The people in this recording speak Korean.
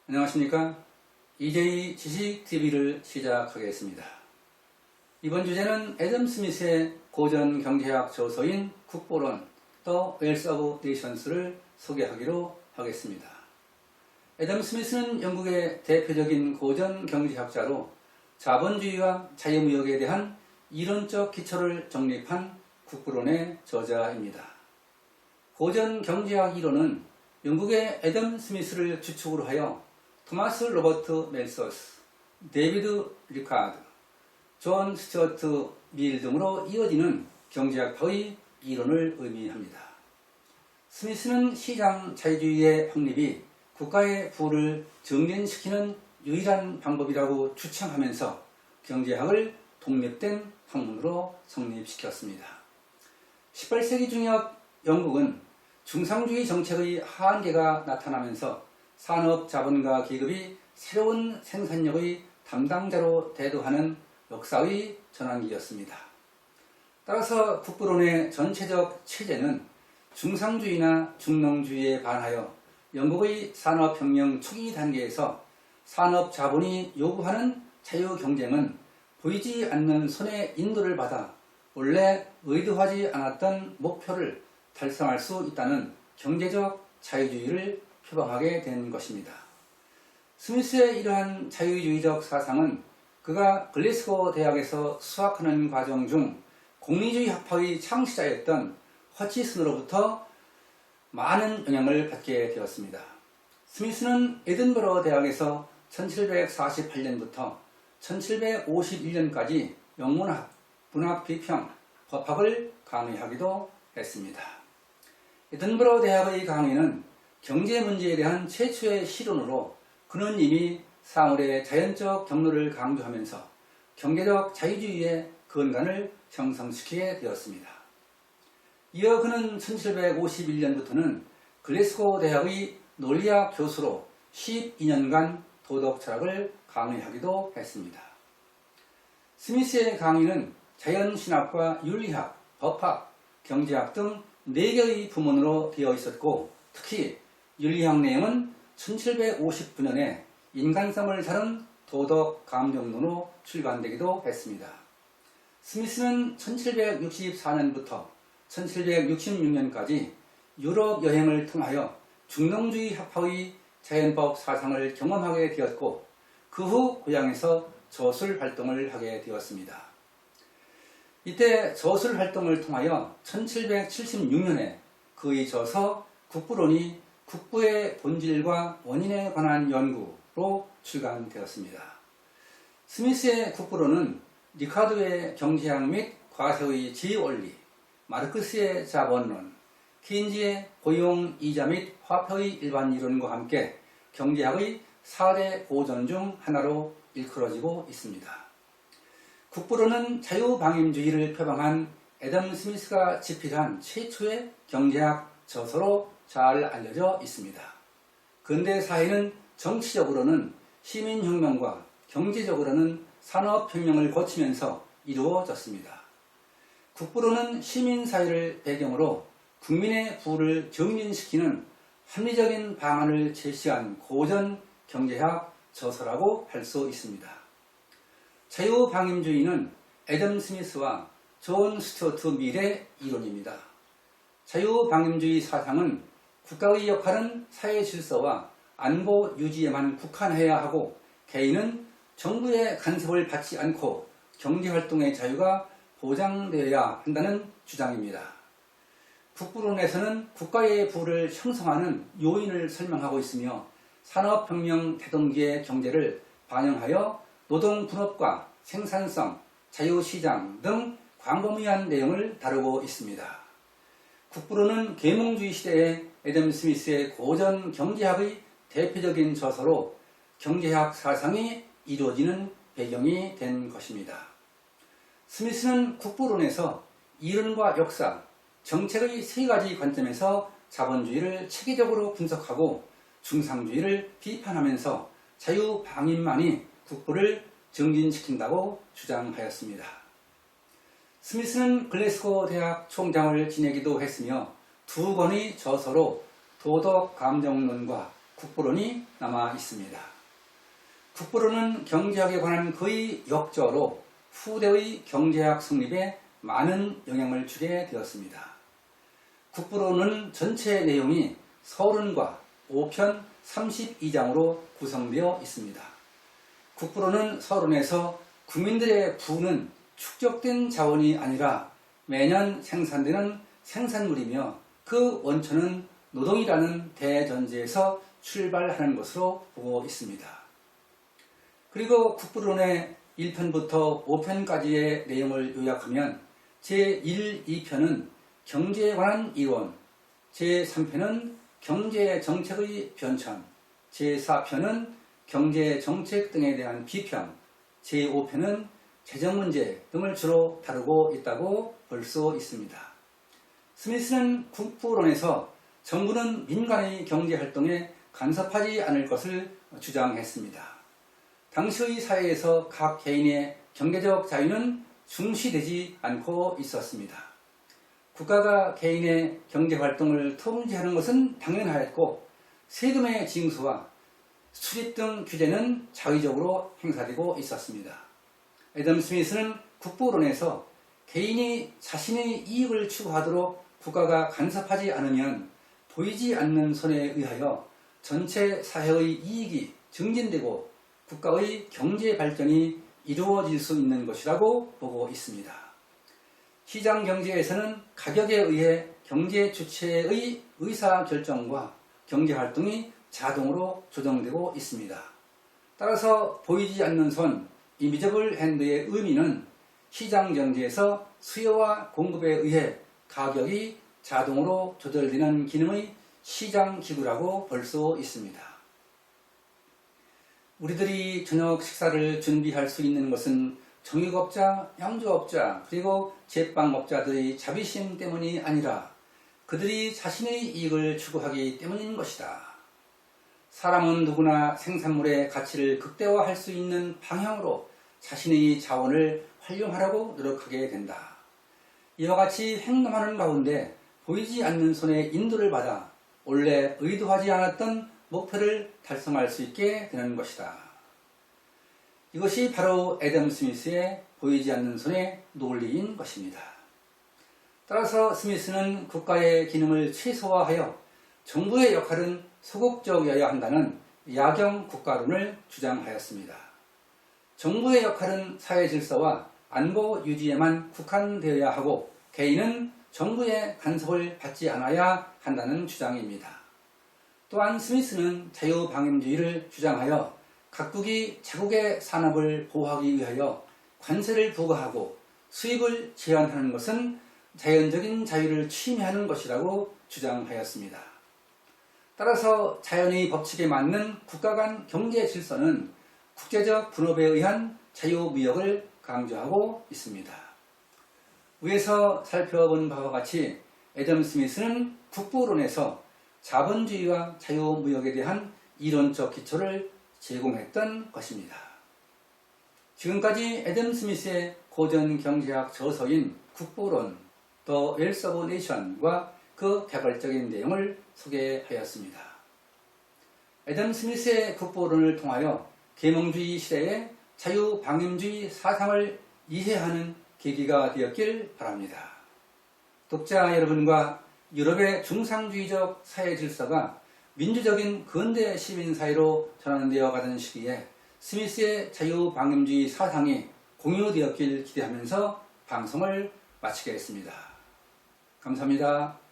안녕하십니까? EJ 지식TV를 시작하겠습니다. 이번 주제는 애덤 스미스의 고전 경제학 저서인 국보론 The Wealth of Nations를 소개하기로 하겠습니다. 애덤 스미스는 영국의 대표적인 고전 경제학자로 자본주의와 자유무역에 대한 이론적 기초를 정립한 국보론의 저자입니다. 고전 경제학 이론은 영국의 애덤 스미스를 주축으로 하여 토마스 로버트 멜서스, 데이비드 리카드, 존 스튜어트 밀 등으로 이어지는 경제학파의 이론을 의미합니다. 스미스는 시장 자유주의의 확립이 국가의 부를 정진시키는 유일한 방법이라고 주창하면서 경제학을 독립된 학문으로 성립시켰습니다. 18세기 중엽 영국은 중상주의 정책의 한계가 나타나면서 산업 자본가 계급이 새로운 생산력의 담당자로 대두하는 역사의 전환기였습니다. 따라서 국부론의 전체적 체제는 중상주의나 중농주의에 반하여 영국의 산업혁명 초기 단계에서 산업 자본이 요구하는 자유경쟁은 보이지 않는 손의 인도를 받아 원래 의도하지 않았던 목표를 달성할 수 있다는 경제적 자유주의를 표방하게 된 것입니다. 스미스의 이러한 자유주의적 사상은 그가 글래스고 대학에서 수학하는 과정 중 공리주의 학파의 창시자였던 허치슨으로부터 많은 영향을 받게 되었습니다. 스미스는 에든버러 대학에서 1748년부터 1751년까지 영문학, 문학 비평, 법학을 강의하기도 했습니다. 에든버러 대학의 강의는 경제 문제에 대한 최초의 실론으로 그는 이미 사물의 자연적 경로를 강조하면서 경제적 자유주의의 근간을 형성시키게 되었습니다. 이어 그는 1751년부터는 글래스고 대학의 논리학 교수로 12년간 도덕 철학을 강의하기도 했습니다. 스미스의 강의는 자연신학과 윤리학, 법학, 경제학 등 4개의 부문으로 되어 있었고 특히 윤리학 내용은 1759년에 인간성을 다룬 도덕 감정론으로 출간되기도 했습니다. 스미스는 1764년부터 1766년까지 유럽 여행을 통하여 중농주의 학파의 자연법 사상을 경험하게 되었고 그 후 고향에서 저술 활동을 하게 되었습니다. 이때 저술 활동을 통하여 1776년에 그의 저서 국부론이 국부의 본질과 원인에 관한 연구로 출간되었습니다. 스미스의 국부론은 리카드의 경제학 및 과세의 지원리, 마르크스의 자본론, 케인즈의 고용, 이자 및 화폐의 일반 이론과 함께 경제학의 4대 고전 중 하나로 일컬어지고 있습니다. 국부론은 자유방임주의를 표방한 애덤 스미스가 집필한 최초의 경제학 저서로 잘 알려져 있습니다. 근대 사회는 정치적으로는 시민혁명과 경제적으로는 산업혁명을 거치면서 이루어졌습니다. 국부론은 시민사회를 배경으로 국민의 부를 정진시키는 합리적인 방안을 제시한 고전 경제학 저서라고 할 수 있습니다. 자유방임주의는 애덤 스미스와 존 스튜어트 밀의 이론입니다. 자유방임주의 사상은 국가의 역할은 사회 질서와 안보 유지에만 국한해야 하고 개인은 정부의 간섭을 받지 않고 경제활동의 자유가 보장되어야 한다는 주장입니다. 국부론에서는 국가의 부를 형성하는 요인을 설명하고 있으며 산업혁명 태동기의 경제를 반영하여 노동분업과 생산성, 자유시장 등 광범위한 내용을 다루고 있습니다. 국부론은 계몽주의 시대의 애덤 스미스의 고전 경제학의 대표적인 저서로 경제학 사상이 이루어지는 배경이 된 것입니다. 스미스는 국부론에서 이론과 역사, 정책의 3가지 관점에서 자본주의를 체계적으로 분석하고 중상주의를 비판하면서 자유방임만이 국부를 증진시킨다고 주장하였습니다. 스미스는 글래스고 대학 총장을 지내기도 했으며 두 권의 저서로 도덕 감정론과 국부론이 남아 있습니다. 국부론은 경제학에 관한 그의 역저로 후대의 경제학 성립에 많은 영향을 주게 되었습니다. 국부론은 전체 내용이 서론과 5편 32장으로 구성되어 있습니다. 국부론은 서론에서 국민들의 부는 축적된 자원이 아니라 매년 생산되는 생산물이며 그 원천은 노동이라는 대전제에서 출발하는 것으로 보고 있습니다. 그리고 국부론의 1편부터 5편까지의 내용을 요약하면 제1, 2편은 경제에 관한 이론, 제3편은 경제정책의 변천, 제4편은 경제정책 등에 대한 비평, 제5편은 재정문제 등을 주로 다루고 있다고 볼 수 있습니다. 스미스는 국부론에서 정부는 민간의 경제활동에 간섭하지 않을 것을 주장했습니다. 당시의 사회에서 각 개인의 경제적 자유는 중시되지 않고 있었습니다. 국가가 개인의 경제활동을 통제하는 것은 당연하였고 세금의 징수와 수입 등 규제는 자의적으로 행사되고 있었습니다. 애덤 스미스는 국부론에서 개인이 자신의 이익을 추구하도록 국가가 간섭하지 않으면 보이지 않는 손에 의하여 전체 사회의 이익이 증진되고 국가의 경제 발전이 이루어질 수 있는 것이라고 보고 있습니다. 시장 경제에서는 가격에 의해 경제 주체의 의사결정과 경제활동이 자동으로 조정되고 있습니다. 따라서 보이지 않는 손, 인비저블 핸드의 의미는 시장 경제에서 수요와 공급에 의해 가격이 자동으로 조절되는 기능의 시장 기구라고 볼 수 있습니다. 우리들이 저녁 식사를 준비할 수 있는 것은 정육업자, 양조업자, 그리고 제빵업자들의 자비심 때문이 아니라 그들이 자신의 이익을 추구하기 때문인 것이다. 사람은 누구나 생산물의 가치를 극대화할 수 있는 방향으로 자신의 자원을 활용하려고 노력하게 된다. 이와 같이 행동하는 가운데 보이지 않는 손에 인도를 받아 원래 의도하지 않았던 목표를 달성할 수 있게 되는 것이다. 이것이 바로 애덤 스미스의 보이지 않는 손의 논리인 것입니다. 따라서 스미스는 국가의 기능을 최소화하여 정부의 역할은 소극적이어야 한다는 야경 국가론을 주장하였습니다. 정부의 역할은 사회 질서와 안보 유지에만 국한되어야 하고 개인은 정부의 간섭을 받지 않아야 한다는 주장입니다. 또한 스미스는 자유방임주의를 주장하여 각국이 자국의 산업을 보호하기 위하여 관세를 부과하고 수입을 제한하는 것은 자연적인 자유를 침해하는 것이라고 주장하였습니다. 따라서 자연의 법칙에 맞는 국가 간 경제 질서는 국제적 분업에 의한 자유무역을 강조하고 있습니다. 위에서 살펴본 바와 같이 애덤 스미스는 국부론에서 자본주의와 자유무역에 대한 이론적 기초를 제공했던 것입니다. 지금까지 애덤 스미스의 고전 경제학 저서인 국부론, The Wealth of Nation과 그 개발적인 내용을 소개하였습니다. 애덤 스미스의 국부론을 통하여 계몽주의 시대의 자유방임주의 사상을 이해하는 계기가 되었길 바랍니다. 독자 여러분과 유럽의 중상주의적 사회 질서가 민주적인 근대 시민사회로 전환되어 가던 시기에 스미스의 자유방임주의 사상이 공유되었길 기대하면서 방송을 마치겠습니다. 감사합니다.